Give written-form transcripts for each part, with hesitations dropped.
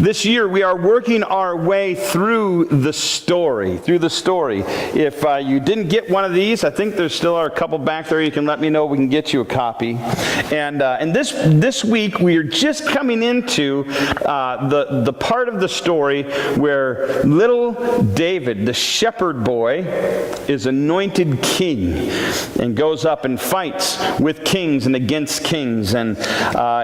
This year we are working our way through the story. If you didn't get one of these, I think there still are a couple back there. You can let me know. We can get you a copy. And this week we are just coming into the part of the story where little David, the shepherd boy, is anointed king and goes up and fights with kings and against kings. And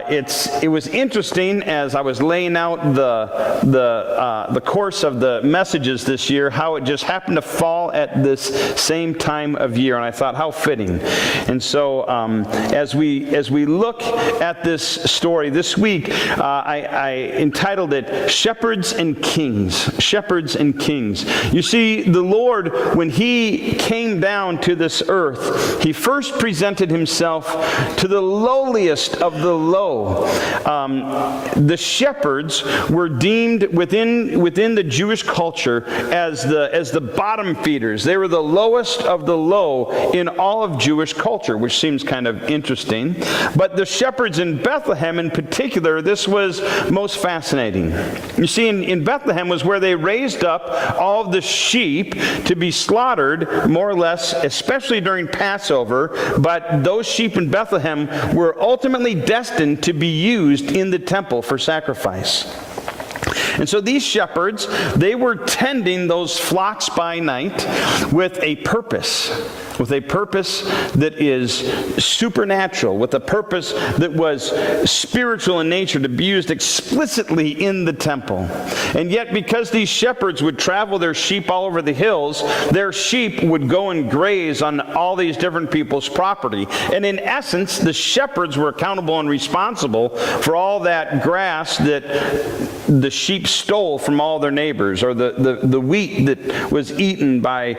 it was interesting as I was laying out the course of the messages this year, how it just happened to fall at this same time of year, and I thought, how fitting. And so as we look at this story this week, I entitled it Shepherds and Kings. Shepherds and Kings. You see, the Lord, when he came down to this earth, he first presented himself to the lowliest of the low. The shepherds were deemed within the Jewish culture as the bottom feeders. They were the lowest of the low in all of Jewish culture, which seems kind of interesting. But the shepherds in Bethlehem in particular, this was most fascinating. You see, in Bethlehem was where they raised up all of the sheep to be slaughtered, more or less, especially during Passover. But those sheep in Bethlehem were ultimately destined to be used in the temple for sacrifice. And so these shepherds, they were tending those flocks by night with a purpose that is supernatural, with a purpose that was spiritual in nature, to be used explicitly in the temple. And yet, because these shepherds would travel their sheep all over the hills, their sheep would go and graze on all these different people's property. And in essence, the shepherds were accountable and responsible for all that grass that the sheep stole from all their neighbors, or the wheat that was eaten by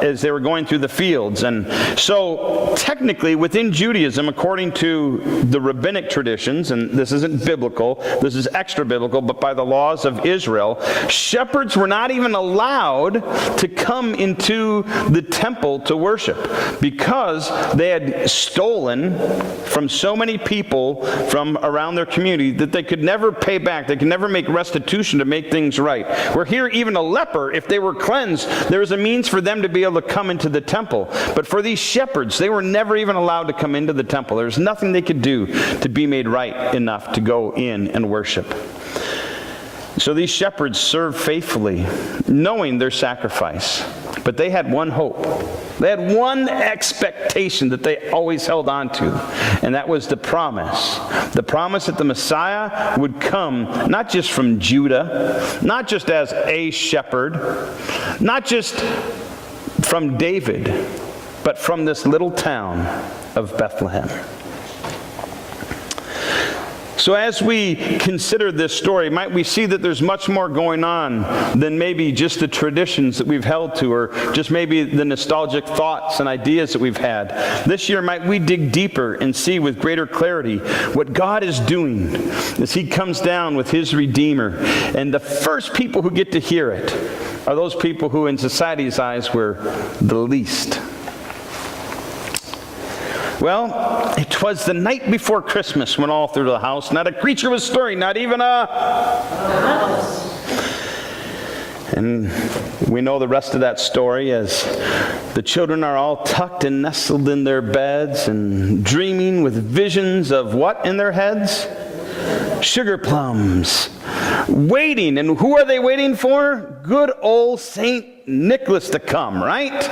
as they were going through the fields. And so technically within Judaism, according to the rabbinic traditions, and this isn't biblical, this is extra biblical, but by the laws of Israel, shepherds were not even allowed to come into the temple to worship, because they had stolen from so many people from around their community that they could never pay back. They could never make restitution to make things right. Where here, even a leper, if they were cleansed, there was a means for them to be able to come into the temple. But for these shepherds, they were never even allowed to come into the temple. There was nothing they could do to be made right enough to go in and worship. So these shepherds served faithfully, knowing their sacrifice. But they had one hope. They had one expectation that they always held on to, and that was the promise. The promise that the Messiah would come not just from Judah, not just as a shepherd, not just from David, but from this little town of Bethlehem. So as we consider this story, might we see that there's much more going on than maybe just the traditions that we've held to, or just maybe the nostalgic thoughts and ideas that we've had. This year, might we dig deeper and see with greater clarity what God is doing as he comes down with his Redeemer. And the first people who get to hear it are those people who in society's eyes were the least. Well, it was the night before Christmas when all through the house, not a creature was stirring, not even a mouse. And we know the rest of that story as the children are all tucked and nestled in their beds and dreaming with visions of what in their heads? Sugar plums. Waiting. And who are they waiting for? Good old St. Nicholas to come, right?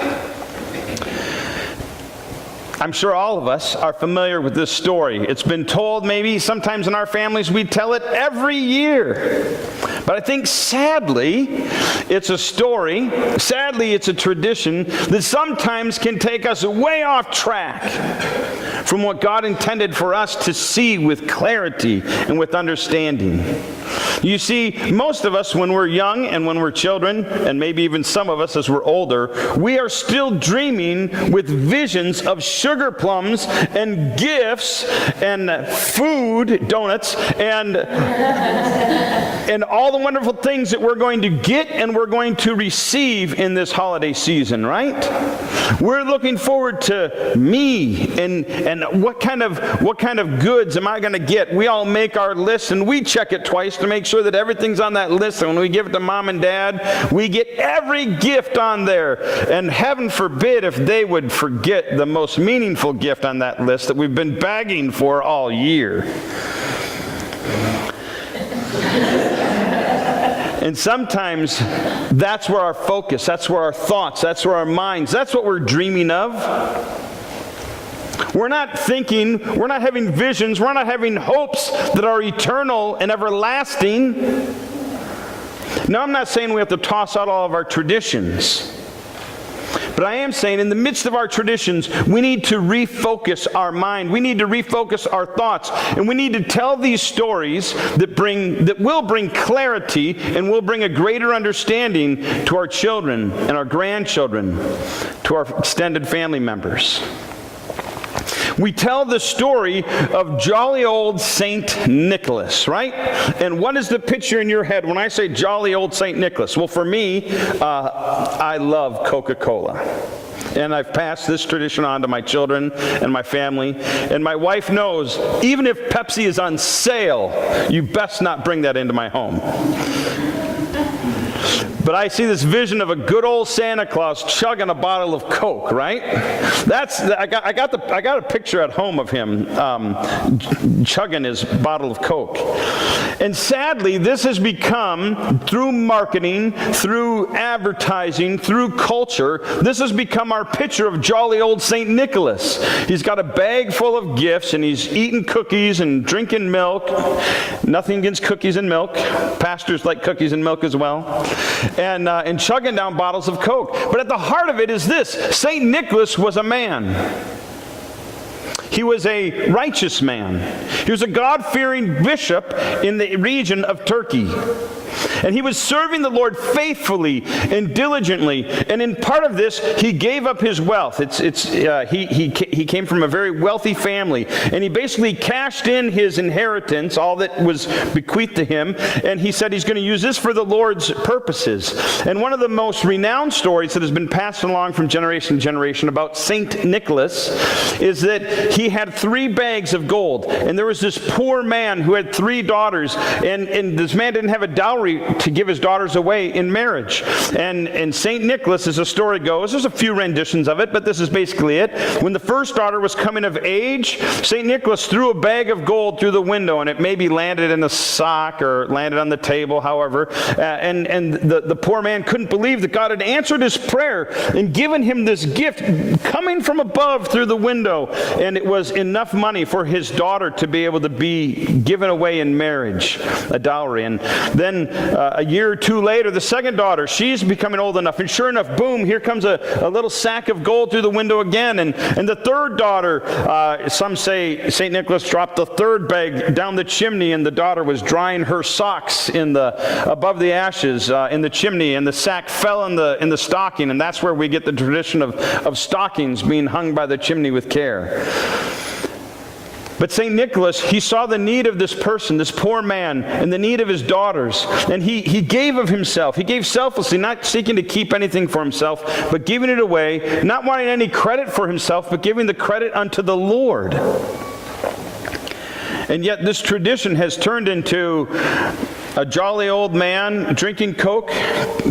I'm sure all of us are familiar with this story. It's been told maybe sometimes in our families we tell it every year. But I think sadly, it's a story, sadly it's a tradition that sometimes can take us way off track from what God intended for us to see with clarity and with understanding. You see, most of us when we're young and when we're children, and maybe even some of us as we're older, we are still dreaming with visions of sugar plums and gifts and food, donuts, and all the wonderful things that we're going to get and we're going to receive in this holiday season, right? We're looking forward to me and what kind of goods am I going to get? We all make our list and we check it twice to make sure that everything's on that list. And when we give it to mom and dad, we get every gift on there. And heaven forbid if they would forget the most meaningful gift on that list that we've been begging for all year. And sometimes that's where our focus, that's where our thoughts, that's where our minds, that's what we're dreaming of. We're not thinking, we're not having visions, we're not having hopes that are eternal and everlasting. Now, I'm not saying we have to toss out all of our traditions. But I am saying in the midst of our traditions, we need to refocus our mind. We need to refocus our thoughts. And we need to tell these stories that will bring clarity and will bring a greater understanding to our children and our grandchildren, to our extended family members. We tell the story of jolly old St. Nicholas, right? And what is the picture in your head when I say jolly old St. Nicholas? Well, for me, I love Coca-Cola. And I've passed this tradition on to my children and my family. And my wife knows, even if Pepsi is on sale, you best not bring that into my home. But I see this vision of a good old Santa Claus chugging a bottle of Coke, right? I got a picture at home of him chugging his bottle of Coke. And sadly, this has become, through marketing, through advertising, through culture, this has become our picture of jolly old St. Nicholas. He's got a bag full of gifts, and he's eating cookies and drinking milk. Nothing against cookies and milk. Pastors like cookies and milk as well. And chugging down bottles of Coke. But at the heart of it is this: St. Nicholas was a man. He was a righteous man. He was a God-fearing bishop in the region of Turkey. And he was serving the Lord faithfully and diligently. And in part of this, he gave up his wealth. He came from a very wealthy family. And he basically cashed in his inheritance, all that was bequeathed to him. And he said he's going to use this for the Lord's purposes. And one of the most renowned stories that has been passed along from generation to generation about St. Nicholas is that he had 3 bags of gold. And there was this poor man who had 3 daughters. And this man didn't have a dowry to give his daughters away in marriage. And St. Nicholas, as the story goes, there's a few renditions of it, but this is basically it. When the first daughter was coming of age, St. Nicholas threw a bag of gold through the window, and it maybe landed in a sock or landed on the table, however. And the poor man couldn't believe that God had answered his prayer and given him this gift coming from above through the window. And it was enough money for his daughter to be able to be given away in marriage, a dowry. And then a year or 2 later, the second daughter, she's becoming old enough. And sure enough, boom, here comes a little sack of gold through the window again. And the third daughter, some say St. Nicholas dropped the third bag down the chimney, and the daughter was drying her socks above the ashes in the chimney, and the sack fell in the stocking. And that's where we get the tradition of stockings being hung by the chimney with care. But St. Nicholas, he saw the need of this person, this poor man, and the need of his daughters. And he gave of himself. He gave selflessly, not seeking to keep anything for himself, but giving it away, not wanting any credit for himself, but giving the credit unto the Lord. And yet this tradition has turned into a jolly old man drinking Coke,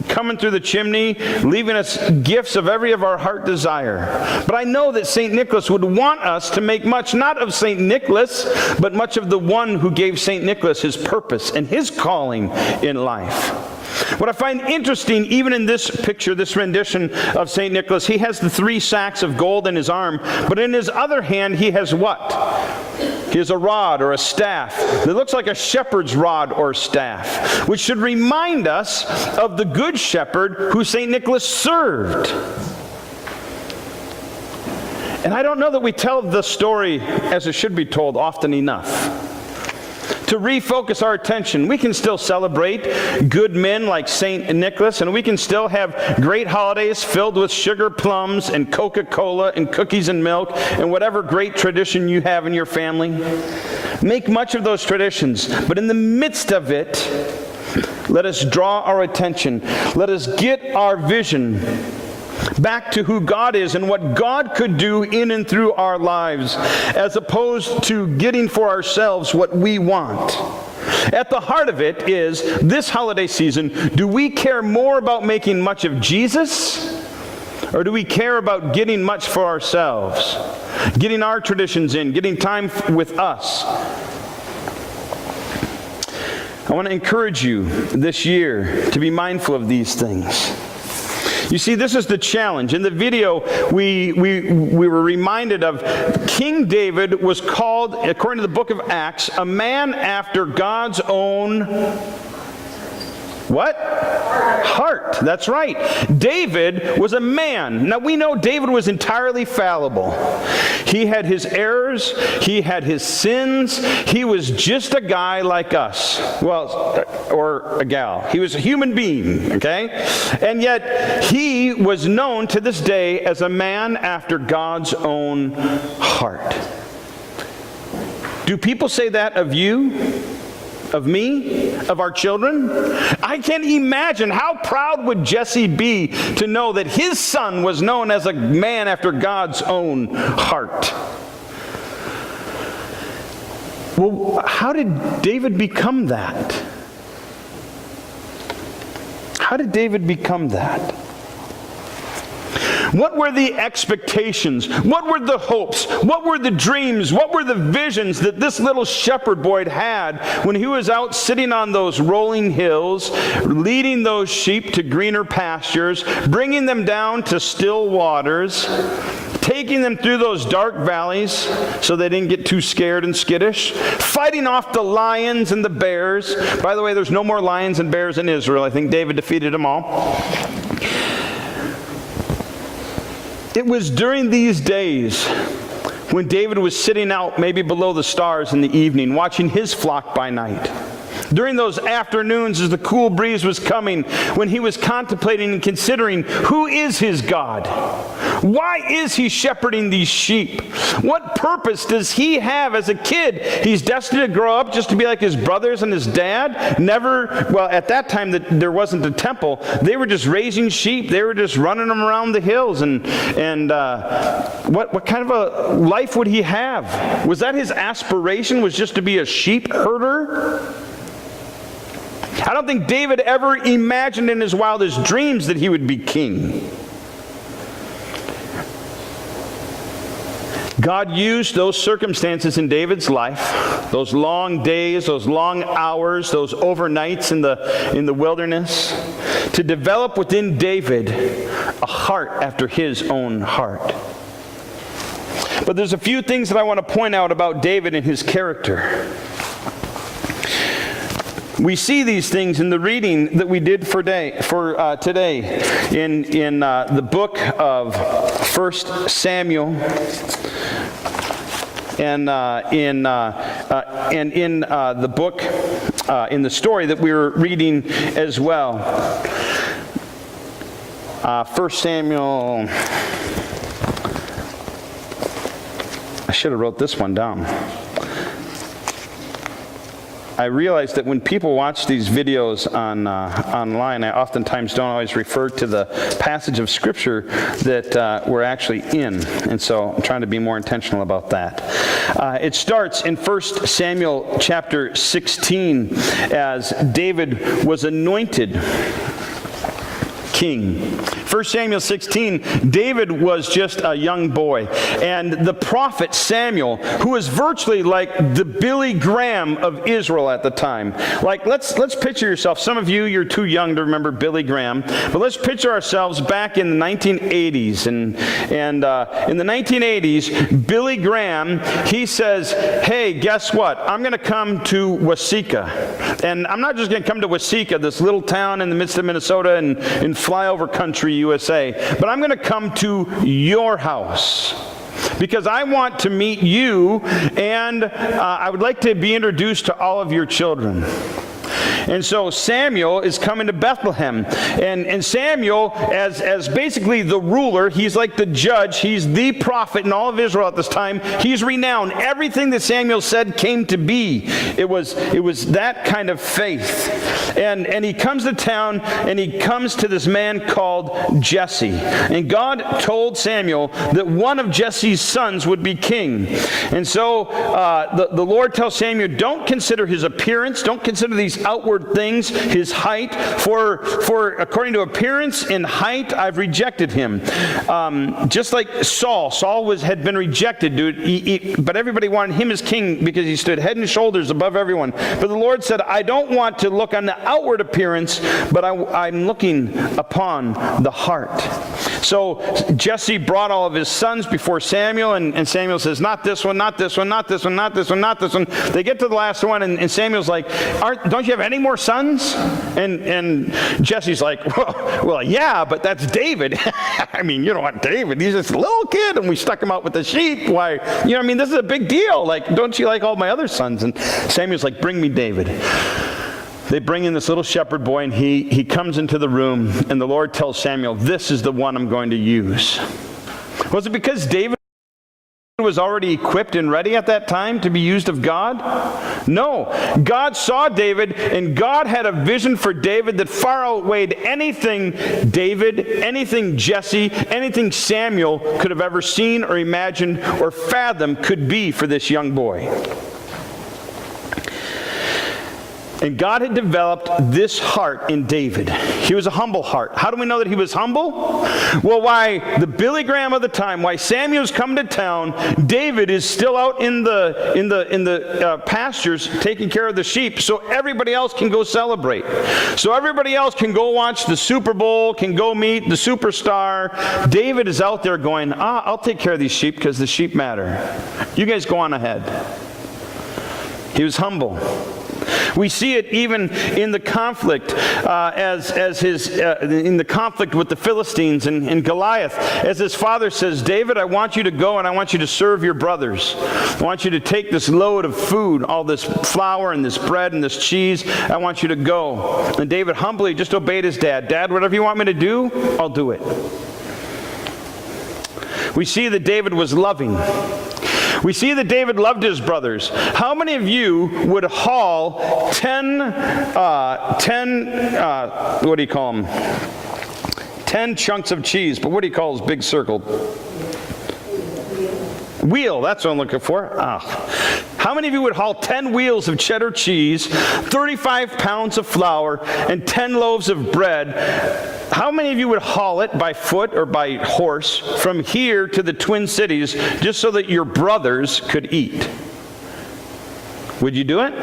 coming through the chimney, leaving us gifts of every of our heart desire. But I know that St. Nicholas would want us to make much, not of St. Nicholas, but much of the one who gave St. Nicholas his purpose and his calling in life. What I find interesting, even in this picture, this rendition of St. Nicholas, he has the 3 sacks of gold in his arm, but in his other hand he has what? He has a rod or a staff that looks like a shepherd's rod or staff, which should remind us of the good shepherd who St. Nicholas served. And I don't know that we tell the story as it should be told often enough. To refocus our attention, we can still celebrate good men like St. Nicholas, and we can still have great holidays filled with sugar plums and Coca-Cola and cookies and milk and whatever great tradition you have in your family. Make much of those traditions, but in the midst of it, let us draw our attention. Let us get our vision back to who God is and what God could do in and through our lives, as opposed to getting for ourselves what we want. At the heart of it is, this holiday season, do we care more about making much of Jesus, or do we care about getting much for ourselves? Getting our traditions in, getting time with us. I want to encourage you this year to be mindful of these things. You see, this is the challenge. In the video, we were reminded of King David was called, according to the book of Acts, a man after God's own what? Heart. That's right. David was a man. Now we know David was entirely fallible. He had his errors. He had his sins. He was just a guy like us. Well, or a gal. He was a human being, okay? And yet he was known to this day as a man after God's own heart. Do people say that of you? Of me? Of our children? I can't imagine how proud would Jesse be to know that his son was known as a man after God's own heart. Well, how did David become that? How did David become that? What were the expectations? What were the hopes? What were the dreams? What were the visions that this little shepherd boy had when he was out sitting on those rolling hills, leading those sheep to greener pastures, bringing them down to still waters, taking them through those dark valleys so they didn't get too scared and skittish, fighting off the lions and the bears. By the way, there's no more lions and bears in Israel. I think David defeated them all. It was during these days when David was sitting out maybe below the stars in the evening, watching his flock by night. During those afternoons as the cool breeze was coming, when he was contemplating and considering, who is his God? Why is he shepherding these sheep? What purpose does he have as a kid? He's destined to grow up just to be like his brothers and his dad. Well, at that time there wasn't a temple. They were just raising sheep. They were just running them around the hills. And what kind of a life would he have? Was that his aspiration, was just to be a sheep herder? I don't think David ever imagined in his wildest dreams that he would be king. God used those circumstances in David's life, those long days, those long hours, those overnights in the wilderness, to develop within David a heart after his own heart. But there's a few things that I want to point out about David and his character. We see these things in the reading that we did for today in the book of 1 Samuel and in the book in the story that we were reading as well. 1 Samuel. I should have wrote this one down. I realize that when people watch these videos online, I oftentimes don't always refer to the passage of Scripture that we're actually in. And so I'm trying to be more intentional about that. It starts in 1 Samuel chapter 16 as David was anointed king. 1 Samuel 16, David was just a young boy. And the prophet Samuel, who was virtually like the Billy Graham of Israel at the time. Like, let's picture yourself. Some of you, you're too young to remember Billy Graham. But let's picture ourselves back in the 1980s. And in the 1980s, Billy Graham, he says, hey, guess what? I'm going to come to Waseca. And I'm not just going to come to Waseca, this little town in the midst of Minnesota and flyover country, USA, but I'm going to come to your house because I want to meet you, and I would like to be introduced to all of your children. And so Samuel is coming to Bethlehem. And Samuel, as basically the ruler, he's like the judge, he's the prophet in all of Israel at this time. He's renowned. Everything that Samuel said came to be. It was that kind of faith. And he comes to town, and he comes to this man called Jesse. And God told Samuel that one of Jesse's sons would be king. And so the Lord tells Samuel, don't consider his appearance, don't consider these outward things, his height, for according to appearance and height, I've rejected him. Just like Saul had been rejected, but everybody wanted him as king because he stood head and shoulders above everyone. But the Lord said, I don't want to look on the outward appearance, but I'm looking upon the heart. So Jesse brought all of his sons before Samuel, and Samuel says, not this one, not this one, not this one, not this one, not this one. They get to the last one, and Samuel's like, don't you have any more sons? And Jesse's like, well, yeah, but that's David. I mean, you don't want David. He's just a little kid, and we stuck him out with the sheep. Why? You know, I mean, this is a big deal. Like, don't you like all my other sons? And Samuel's like, bring me David. They bring in this little shepherd boy, and he comes into the room, and the Lord tells Samuel, this is the one I'm going to use. Was it because David was already equipped and ready at that time to be used of God? No. God saw David, and God had a vision for David that far outweighed anything David, anything Jesse, anything Samuel could have ever seen or imagined or fathomed could be for this young boy. And God had developed this heart in David. He was a humble heart. How do we know that he was humble? Well, why the Billy Graham of the time, why Samuel's come to town, David is still out in the pastures taking care of the sheep, so everybody else can go celebrate. So everybody else can go watch the Super Bowl, can go meet the superstar. David is out there going, I'll take care of these sheep because the sheep matter. You guys go on ahead. He was humble. We see it even in the conflict, in the conflict with the Philistines and Goliath, as his father says, David, I want you to go and I want you to serve your brothers. I want you to take this load of food, all this flour and this bread and this cheese. I want you to go. And David humbly just obeyed his dad. Dad, whatever you want me to do, I'll do it. We see that David was loving. We see that David loved his brothers. How many of you would haul 10 chunks of cheese, but what do you call this big circle? Wheel, that's what I'm looking for. How many of you would haul 10 wheels of cheddar cheese, 35 pounds of flour, and 10 loaves of bread? How many of you would haul it by foot or by horse from here to the Twin Cities just so that your brothers could eat? Would you do it?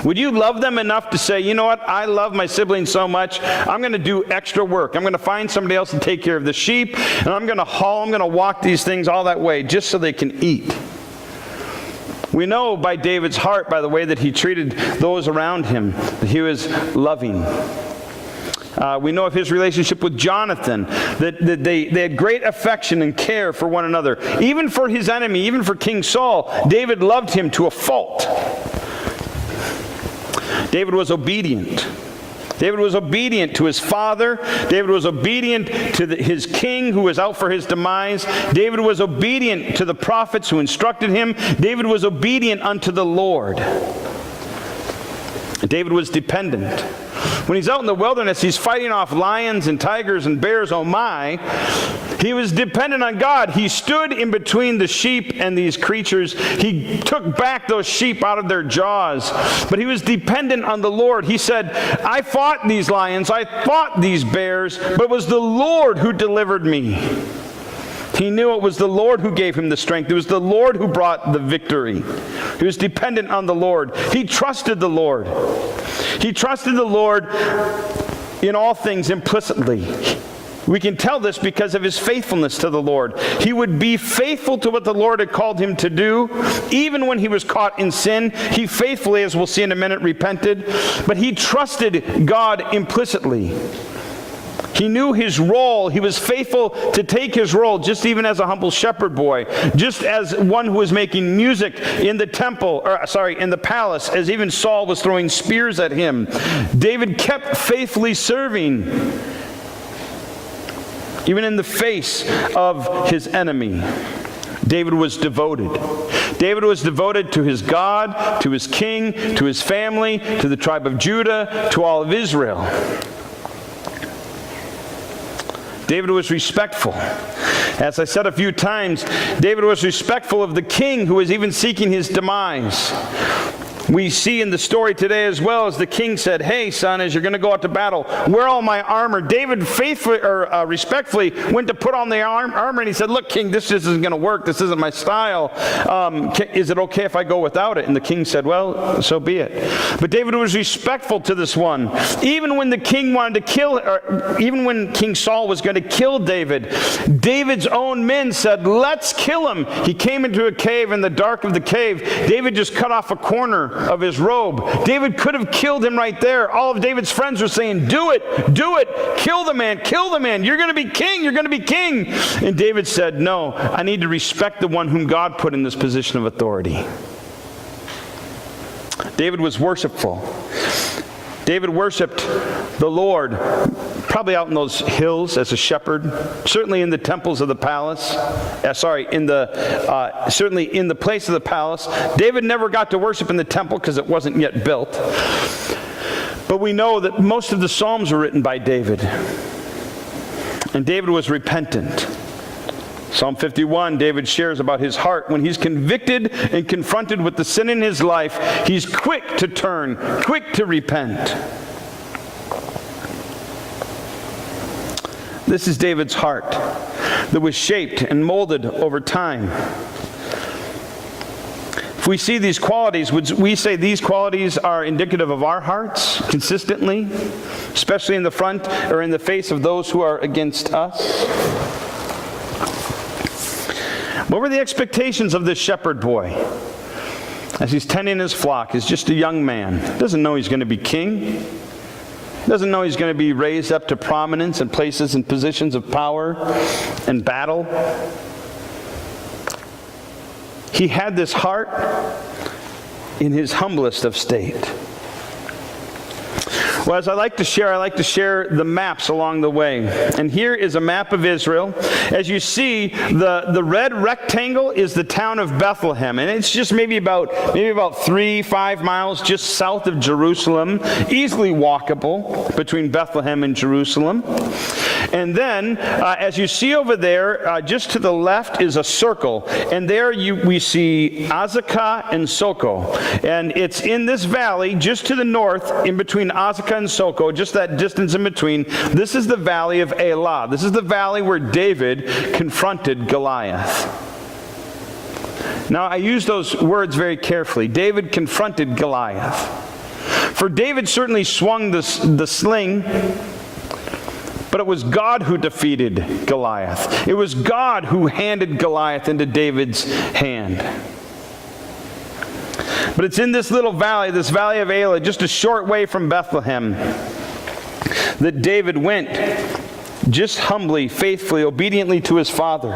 Would you love them enough to say, you know what, I love my siblings so much, I'm going to do extra work. I'm going to find somebody else to take care of the sheep, and I'm going to walk these things all that way just so they can eat. We know by David's heart, by the way that he treated those around him, that he was loving. We know of his relationship with Jonathan, that they had great affection and care for one another. Even for his enemy, even for King Saul, David loved him to a fault. David was obedient. David was obedient to his father. David was obedient to his king who was out for his demise. David was obedient to the prophets who instructed him. David was obedient unto the Lord. David was dependent. When he's out in the wilderness, he's fighting off lions and tigers and bears, oh my. He was dependent on God. He stood in between the sheep and these creatures. He took back those sheep out of their jaws. But he was dependent on the Lord. He said, I fought these lions, I fought these bears, but it was the Lord who delivered me. He knew it was the Lord who gave him the strength. It was the Lord who brought the victory. He was dependent on the Lord. He trusted the Lord. He trusted the Lord in all things implicitly. We can tell this because of his faithfulness to the Lord. He would be faithful to what the Lord had called him to do. Even when he was caught in sin, he faithfully, as we'll see in a minute, repented. But he trusted God implicitly. He knew his role. He was faithful to take his role, just even as a humble shepherd boy, just as one who was making music in the temple, in the palace, as even Saul was throwing spears at him. David kept faithfully serving, even in the face of his enemy. David was devoted. David was devoted to his God, to his king, to his family, to the tribe of Judah, to all of Israel. David was respectful. As I said a few times, David was respectful of the king who was even seeking his demise. We see in the story today as well, as the king said, "Hey, son, as you're going to go out to battle, wear all my armor." David respectfully went to put on the armor, and he said, "Look, king, this just isn't going to work. This isn't my style. Is it okay if I go without it?" And the king said, "Well, so be it." But David was respectful to this one. Even when the king wanted to even when King Saul was going to kill David, David's own men said, "Let's kill him." He came into a cave. In the dark of the cave, David just cut off a corner of his robe. David could have killed him right there. All of David's friends were saying, "Do it, do it, kill the man, kill the man. You're going to be king, you're going to be king." And David said, "No, I need to respect the one whom God put in this position of authority." David was worshipful. David worshiped the Lord, probably out in those hills as a shepherd, certainly in the temples of the palace, certainly in the place of the palace. David never got to worship in the temple because it wasn't yet built. But we know that most of the Psalms were written by David. And David was repentant. Psalm 51, David shares about his heart. When he's convicted and confronted with the sin in his life, he's quick to turn, quick to repent. This is David's heart that was shaped and molded over time. If we see these qualities, would we say these qualities are indicative of our hearts consistently, especially in the front or in the face of those who are against us? What were the expectations of this shepherd boy as he's tending his flock? He's just a young man. Doesn't know he's going to be king. Doesn't know he's going to be raised up to prominence and places and positions of power and battle. He had this heart in his humblest of state. Well, as I like to share the maps along the way. And here is a map of Israel. As you see, the red rectangle is the town of Bethlehem. And it's just maybe about 3-5 miles just south of Jerusalem. Easily walkable between Bethlehem and Jerusalem. And then, as you see over there, just to the left is a circle. And there we see Azekah and Soko. And it's in this valley, just to the north, in between Azekah and Soko, just that distance in between. This is the valley of Elah. This is the valley where David confronted Goliath. Now, I use those words very carefully. David confronted Goliath. For David certainly swung the sling, but it was God who defeated Goliath. It was God who handed Goliath into David's hand. But it's in this little valley, this valley of Elah, just a short way from Bethlehem, that David went just humbly, faithfully, obediently to his father.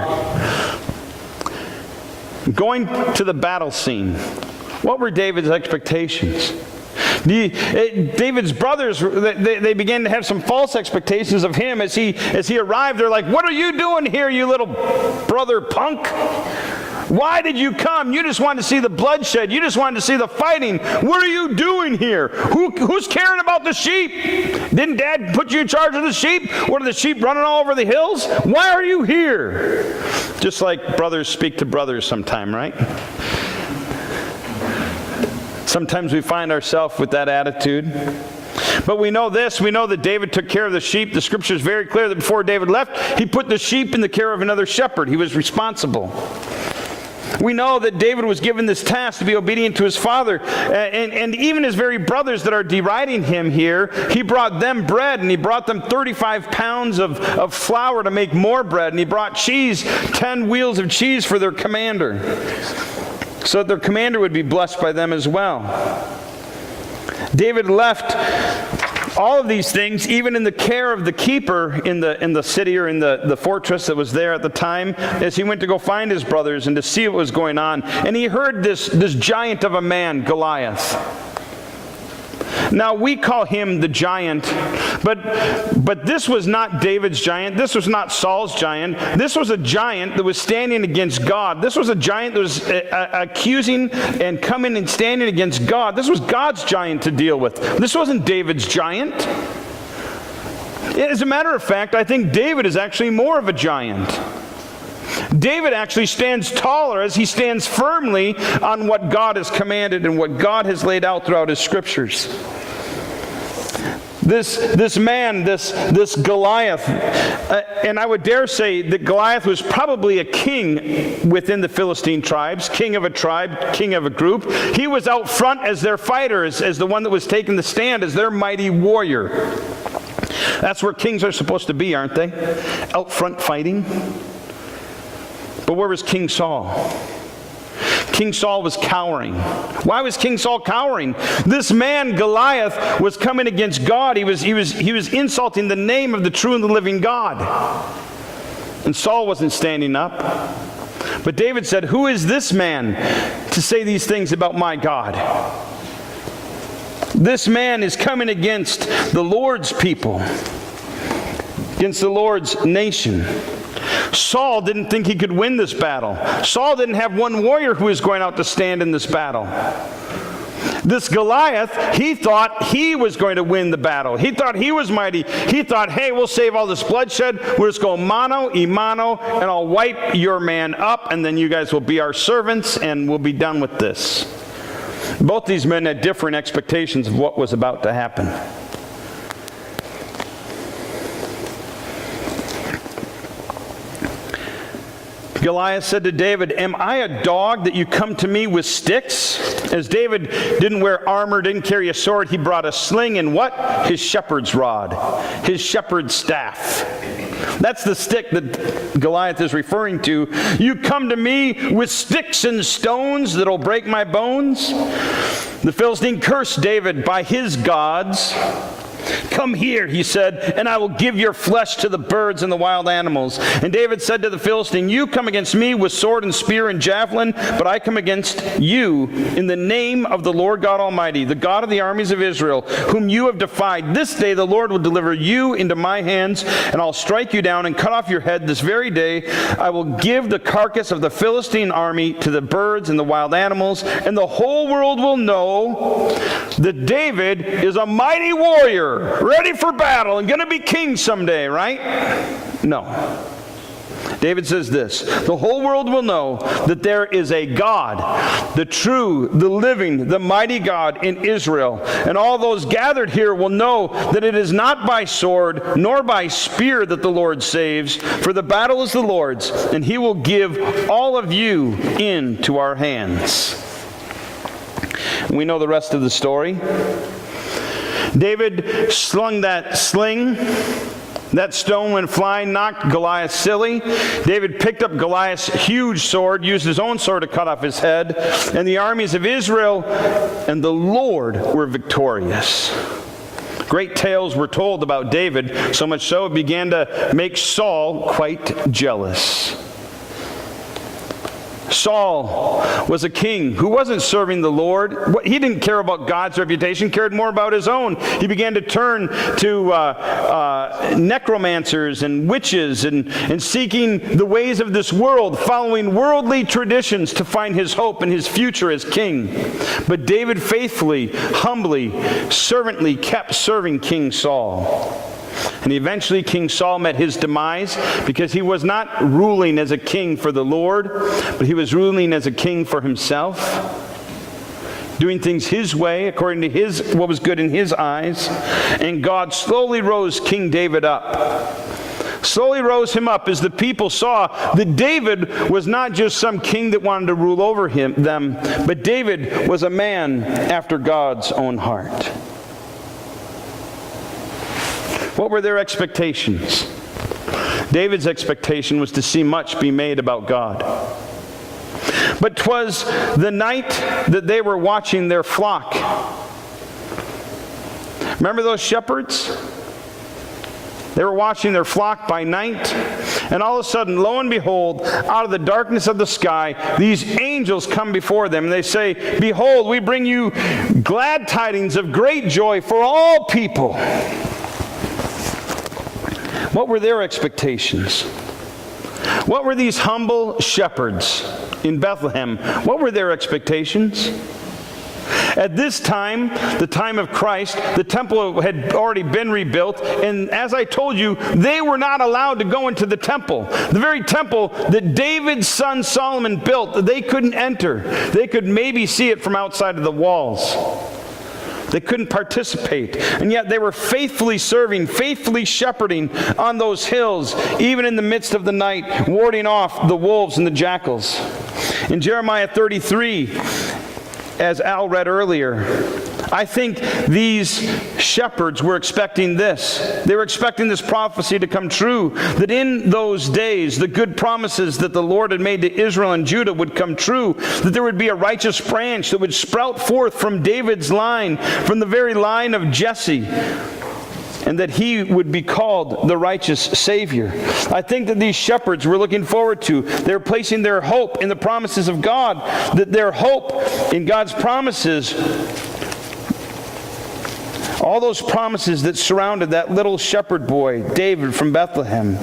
Going to the battle scene, what were David's expectations? David's brothers, they began to have some false expectations of him as he arrived. They're like, "What are you doing here, you little brother punk? Why did you come? You just wanted to see the bloodshed. You just wanted to see the fighting. What are you doing here? Who's caring about the sheep? Didn't Dad put you in charge of the sheep? What are the sheep running all over the hills? Why are you here?" Just like brothers speak to brothers sometime, right? Sometimes we find ourselves with that attitude. But we know this. We know that David took care of the sheep. The scripture is very clear that before David left, he put the sheep in the care of another shepherd. He was responsible. We know that David was given this task to be obedient to his father. And even his very brothers that are deriding him here, he brought them bread, and he brought them 35 pounds of flour to make more bread. And he brought cheese, 10 wheels of cheese for their commander, so that their commander would be blessed by them as well. David left All of these things, even in the care of the keeper in the city or in the fortress that was there at the time, as he went to go find his brothers and to see what was going on. And he heard this giant of a man, Goliath. Now, we call him the giant, but this was not David's giant. This was not Saul's giant. This was a giant that was standing against God. This was a giant that was accusing and coming and standing against God. This was God's giant to deal with. This wasn't David's giant. As a matter of fact, I think David is actually more of a giant. David actually stands taller as he stands firmly on what God has commanded and what God has laid out throughout his scriptures. This man, this Goliath, and I would dare say that Goliath was probably a king within the Philistine tribes, king of a tribe, king of a group. He was out front as their fighter, as the one that was taking the stand, as their mighty warrior. That's where kings are supposed to be, aren't they? Out front fighting. But where was King Saul? King Saul was cowering. Why was King Saul cowering? This man, Goliath, was coming against God. He was insulting the name of the true and the living God. And Saul wasn't standing up. But David said, "Who is this man to say these things about my God?" This man is coming against the Lord's people, against the Lord's nation. Saul didn't think he could win this battle. Saul didn't have one warrior who was going out to stand in this battle. This Goliath, he thought he was going to win the battle. He thought he was mighty. He thought, hey, we'll save all this bloodshed. We'll just go mano y mano, and I'll wipe your man up, and then you guys will be our servants, and we'll be done with this. Both these men had different expectations of what was about to happen. Goliath said to David, "Am I a dog that you come to me with sticks?" As David didn't wear armor, didn't carry a sword, he brought a sling and what? His shepherd's rod, his shepherd's staff. That's the stick that Goliath is referring to. You come to me with sticks and stones that'll break my bones? The Philistine cursed David by his gods. "Come here," he said, "and I will give your flesh to the birds and the wild animals." And David said to the Philistine, "You come against me with sword and spear and javelin, but I come against you in the name of the Lord God Almighty, the God of the armies of Israel, whom you have defied. This day the Lord will deliver you into my hands, and I'll strike you down and cut off your head. This very day I will give the carcass of the Philistine army to the birds and the wild animals, and the whole world will know that David is a mighty warrior, ready for battle and going to be king someday," right? No. David says this, "The whole world will know that there is a God, the true, the living, the mighty God in Israel. And all those gathered here will know that it is not by sword nor by spear that the Lord saves, for the battle is the Lord's, and he will give all of you into our hands." We know the rest of the story. David slung that sling. That stone went flying, knocked Goliath silly. David picked up Goliath's huge sword, used his own sword to cut off his head, and the armies of Israel and the Lord were victorious. Great tales were told about David, so much so it began to make Saul quite jealous. Saul was a king who wasn't serving the Lord. He didn't care about God's reputation, cared more about his own. He began to turn to necromancers and witches and seeking the ways of this world, following worldly traditions to find his hope and his future as king. But David faithfully, humbly, servantly kept serving King Saul. And eventually King Saul met his demise because he was not ruling as a king for the Lord, but he was ruling as a king for himself, doing things his way according to what was good in his eyes. And God slowly rose King David up. Slowly rose him up as the people saw that David was not just some king that wanted to rule over them, but David was a man after God's own heart. What were their expectations? David's expectation was to see much be made about God. But 'twas the night that they were watching their flock. Remember those shepherds? They were watching their flock by night, and all of a sudden, lo and behold, out of the darkness of the sky, these angels come before them, and they say, "Behold, we bring you glad tidings of great joy for all people." What were their expectations? What were these humble shepherds in Bethlehem? What were their expectations? At this time, the time of Christ, the temple had already been rebuilt, and as I told you, they were not allowed to go into the temple. The very temple that David's son Solomon built, they couldn't enter. They could maybe see it from outside of the walls. They couldn't participate, and yet they were faithfully serving, faithfully shepherding on those hills, even in the midst of the night, warding off the wolves and the jackals. In Jeremiah 33, as Al read earlier, I think these shepherds were expecting this. They were expecting this prophecy to come true, that in those days, the good promises that the Lord had made to Israel and Judah would come true, that there would be a righteous branch that would sprout forth from David's line, from the very line of Jesse, and that he would be called the righteous Savior. I think that these shepherds were looking forward to, they're placing their hope in the promises of God, that their hope in God's promises, all those promises that surrounded that little shepherd boy, David from Bethlehem.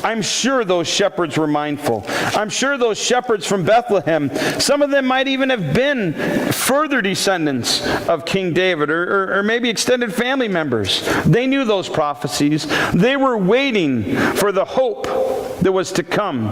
I'm sure those shepherds were mindful. I'm sure those shepherds from Bethlehem, some of them might even have been further descendants of King David, or maybe extended family members. They knew those prophecies. They were waiting for the hope that was to come.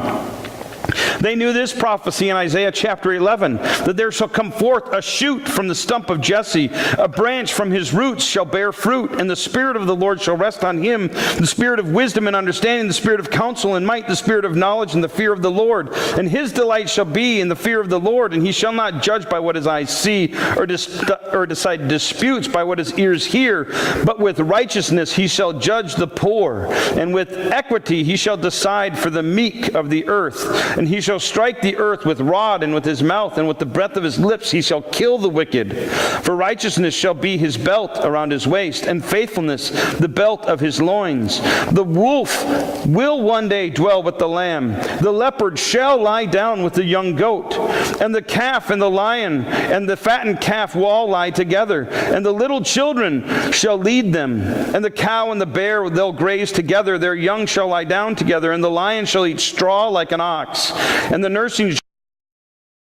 They knew this prophecy in Isaiah chapter 11, that there shall come forth a shoot from the stump of Jesse, a branch from his roots shall bear fruit, and the Spirit of the Lord shall rest on him, the Spirit of wisdom and understanding, the Spirit of counsel and might, the Spirit of knowledge and the fear of the Lord. And his delight shall be in the fear of the Lord, and he shall not judge by what his eyes see, or decide disputes by what his ears hear, but with righteousness he shall judge the poor, and with equity he shall decide for the meek of the earth. And he shall strike the earth with rod, and with his mouth and with the breath of his lips he shall kill the wicked. For righteousness shall be his belt around his waist, and faithfulness the belt of his loins. The wolf will one day dwell with the lamb. The leopard shall lie down with the young goat. And the calf and the lion and the fattened calf will all lie together. And the little children shall lead them. And the cow and the bear they'll graze together. Their young shall lie down together. And the lion shall eat straw like an ox. And the nursing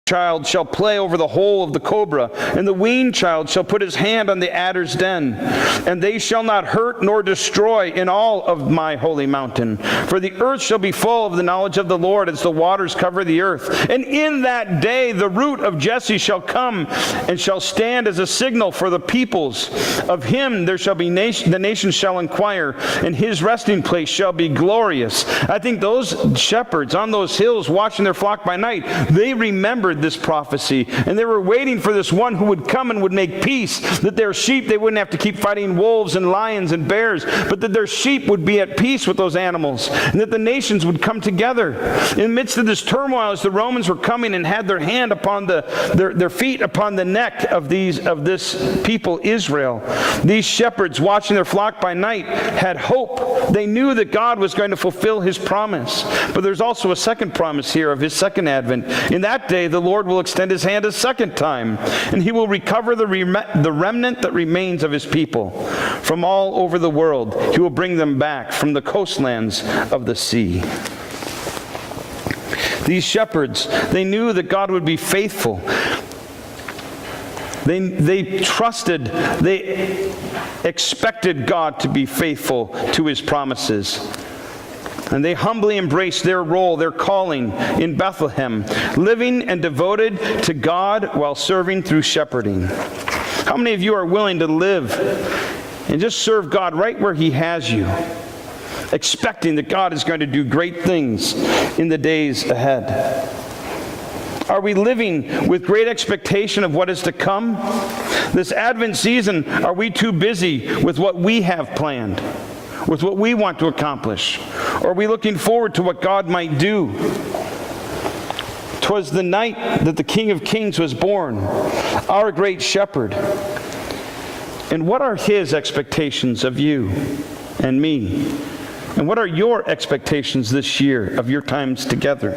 child shall play over the hole of the cobra, and the weaned child shall put his hand on the adder's den. And they shall not hurt nor destroy in all of my holy mountain. For the earth shall be full of the knowledge of the Lord as the waters cover the earth. And in that day the root of Jesse shall come and shall stand as a signal for the peoples. Of him there shall be the nations shall inquire, and his resting place shall be glorious. I think those shepherds on those hills watching their flock by night, they remembered this prophecy, and they were waiting for this one who would come and would make peace, that their sheep, they wouldn't have to keep fighting wolves and lions and bears, but that their sheep would be at peace with those animals, and that the nations would come together. In the midst of this turmoil, as the Romans were coming and had their hand upon their feet upon the neck of this people Israel, these shepherds watching their flock by night had hope. They knew that God was going to fulfill his promise. But there's also a second promise here of his second advent. In that day the Lord will extend his hand a second time, and he will recover the remnant that remains of his people from all over the world. He will bring them back from the coastlands of the sea. These shepherds, they knew that God would be faithful. They trusted, they expected God to be faithful to his promises. And they humbly embraced their role, their calling in Bethlehem, living and devoted to God while serving through shepherding. How many of you are willing to live and just serve God right where he has you, expecting that God is going to do great things in the days ahead? Are we living with great expectation of what is to come? This Advent season, are we too busy with what we have planned, with what we want to accomplish? Or are we looking forward to what God might do? 'Twas the night that the King of Kings was born, our great shepherd. And what are His expectations of you and me? And what are your expectations this year of your times together?